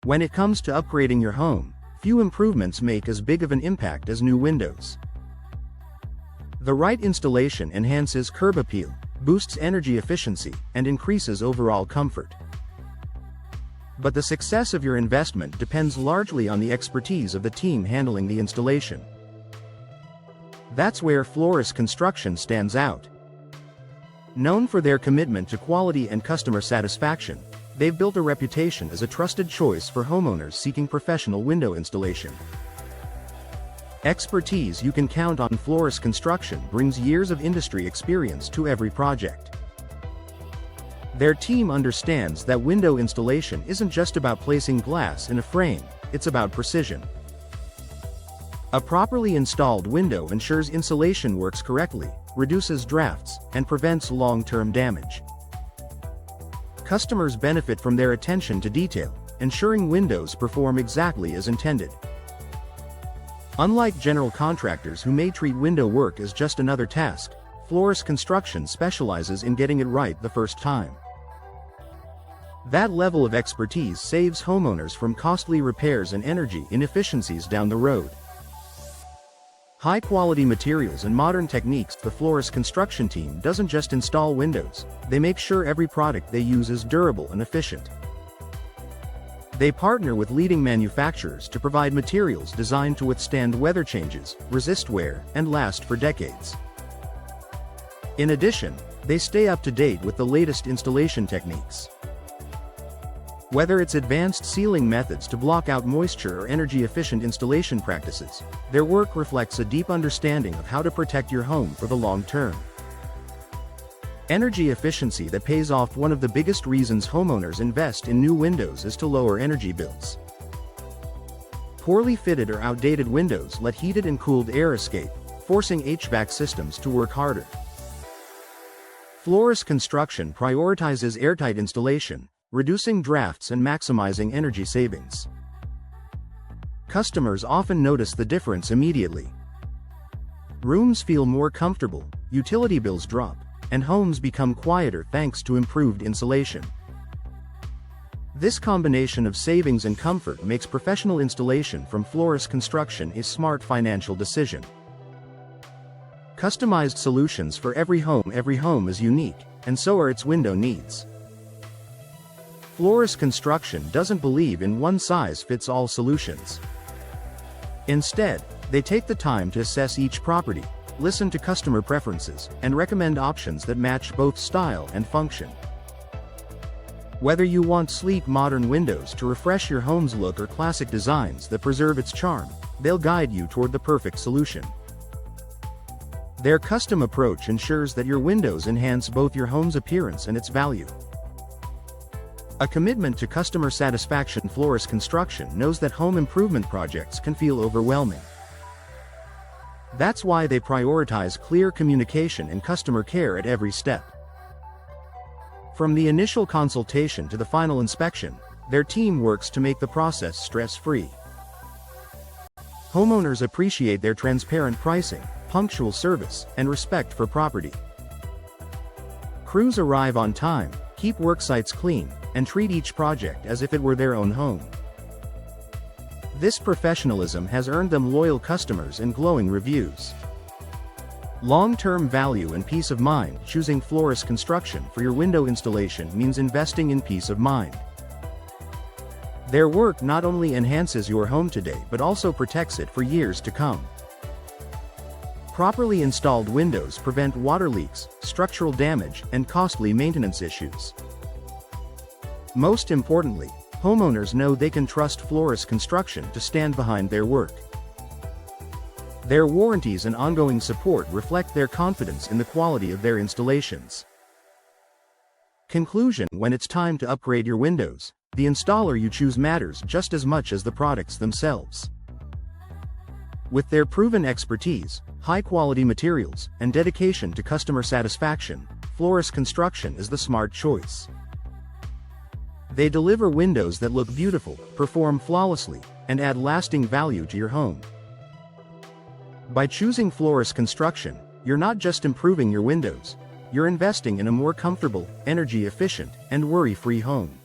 When it comes to upgrading your home, few improvements make as big of an impact as new windows. The right installation enhances curb appeal, boosts energy efficiency, and increases overall comfort. But the success of your investment depends largely on the expertise of the team handling the installation. That's where Flores Construction stands out. Known for their commitment to quality and customer satisfaction, they've built a reputation as a trusted choice for homeowners seeking professional window installation. Expertise you can count on. Flores Construction brings years of industry experience to every project. Their team understands that window installation isn't just about placing glass in a frame, it's about precision. A properly installed window ensures insulation works correctly, reduces drafts, and prevents long-term damage. Customers benefit from their attention to detail, ensuring windows perform exactly as intended. Unlike general contractors who may treat window work as just another task, Flores Construction specializes in getting it right the first time. That level of expertise saves homeowners from costly repairs and energy inefficiencies down the road. High-quality materials and modern techniques. The Flores Construction team doesn't just install windows, they make sure every product they use is durable and efficient. They partner with leading manufacturers to provide materials designed to withstand weather changes, resist wear, and last for decades. In addition, they stay up to date with the latest installation techniques. Whether it's advanced sealing methods to block out moisture or energy-efficient installation practices, their work reflects a deep understanding of how to protect your home for the long term. Energy efficiency that pays off. One of the biggest reasons homeowners invest in new windows is to lower energy bills. Poorly fitted or outdated windows let heated and cooled air escape, forcing HVAC systems to work harder. Flores Construction prioritizes airtight installation, reducing drafts and maximizing energy savings. Customers often notice the difference immediately. Rooms feel more comfortable, utility bills drop, and homes become quieter thanks to improved insulation. This combination of savings and comfort makes professional installation from Flores Construction a smart financial decision. Customized solutions for every home is unique, and so are its window needs. Flores Construction doesn't believe in one-size-fits-all solutions. Instead, they take the time to assess each property, listen to customer preferences, and recommend options that match both style and function. Whether you want sleek modern windows to refresh your home's look or classic designs that preserve its charm, they'll guide you toward the perfect solution. Their custom approach ensures that your windows enhance both your home's appearance and its value. A commitment to customer satisfaction. Flores Construction knows that home improvement projects can feel overwhelming. That's why they prioritize clear communication and customer care at every step. From the initial consultation to the final inspection, their team works to make the process stress-free. Homeowners appreciate their transparent pricing, punctual service, and respect for property. Crews arrive on time, keep worksites clean, and treat each project as if it were their own home. This professionalism has earned them loyal customers and glowing reviews. Long-term value and peace of mind. Choosing Flores Construction for your window installation means investing in peace of mind. Their work not only enhances your home today but also protects it for years to come. Properly installed windows prevent water leaks, structural damage, and costly maintenance issues. Most importantly, homeowners know they can trust Flores Construction to stand behind their work. Their warranties and ongoing support reflect their confidence in the quality of their installations. Conclusion: when it's time to upgrade your windows, the installer you choose matters just as much as the products themselves. With their proven expertise, high-quality materials, and dedication to customer satisfaction, Flores Construction is the smart choice. They deliver windows that look beautiful, perform flawlessly, and add lasting value to your home. By choosing Flores Construction, you're not just improving your windows, you're investing in a more comfortable, energy-efficient, and worry-free home.